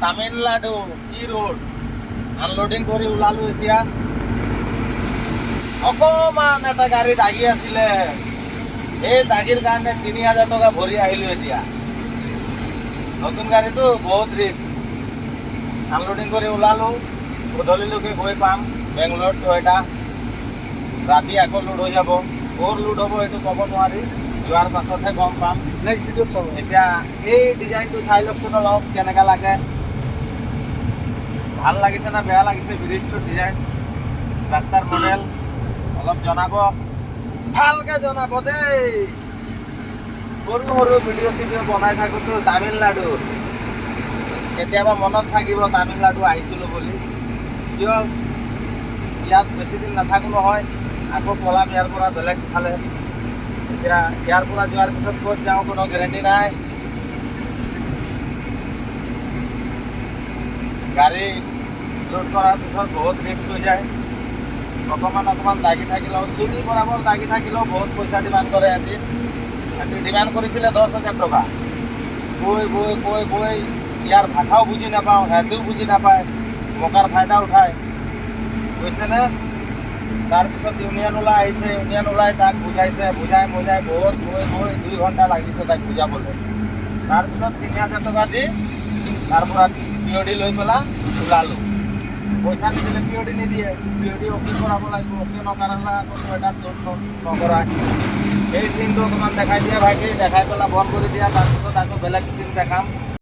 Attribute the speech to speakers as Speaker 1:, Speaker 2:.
Speaker 1: তামিলনাডু ই road unloading কৰি ওলালো। এতিয়া অকণমান এটা গাড়ী দাগি আছিলে, এই দাগিৰ কাৰণে ৩,০০০ টকা ভৰি আহিলোঁ। এতিয়া নতুন গাড়ীটো বহুত ৰিক্স। আনলোডিং কৰি ওলালোঁ, গধূলিলৈকে গৈ পাম বেংগলোৰ টয়টা। ৰাতি আকৌ লোড হৈ যাব। ক'ৰ লোড হ'ব এইটো ক'ব নোৱাৰি, যোৱাৰ পাছতহে গম পাম।
Speaker 2: নেক্সট ভিডিঅ'ত চাব।
Speaker 1: এতিয়া এই ডিজাইনটো চাই লওকচোন অলপ কেনেকুৱা লাগে। ভাল লাগিছে না বেয়া লাগিছে ব্ৰিজটোৰ ডিজাইন, ৰাস্তাৰ মডেল অলপ জনাব, ভালকৈ জনাব দেই। সৰু সৰু ভিডিঅ' চিডিঅ' বনাই থাকোঁতো তামিলনাডু, কেতিয়াবা মনত থাকিব তামিলনাডু আহিছিলোঁ বুলি। কিয় ইয়াত বেছিদিন নাথাকোঁ নহয়, আকৌ পলাম ইয়াৰ পৰা বেলেগ ফালে। এতিয়া ইয়াৰ পৰা যোৱাৰ পিছত ক'ত যাওঁ কোনো গেৰেণ্টি নাই। গাড়ী লোড কৰাৰ পিছত বহুত ৰিক্স হৈ যায়। অকণমান দাগি থাকিলেও, চুলি বৰাবৰ দাগি থাকিলেও বহুত পইচা ডিমাণ্ড কৰে। এটি ডিমাণ্ড কৰিছিলে ১০,০০০ টকা। গৈ ইয়াৰ ভাষাও বুজি নাপাওঁ, সিহঁতেও বুজি নাপায়, মকাৰ ফাইদা উঠায়, বুজিছেনে। তাৰপিছত ইউনিয়ন ওলাই আহিছে, ইউনিয়ন ওলাই তাক বুজাইছে, বুজাই বহুত গৈ 2 ঘণ্টা লাগিছে তাক বুজাবলৈ। তাৰপিছত ৩,০০০ টকা দি তাৰ পৰা POD লৈ পেলাই ওলালোঁ। পইচা নিদিলে POD নিদিয়ে, POD অফিচ কৰাব লাগিব। অফিচ নকৰালে আকৌ এটা লোড নকৰায়। এই চিনটো অকণমান দেখাই দিয়া ভাইটি, দেখাই পেলাই বন্ধ কৰি দিয়া। তাৰপিছত আকৌ বেলেগ চিন দেখাম।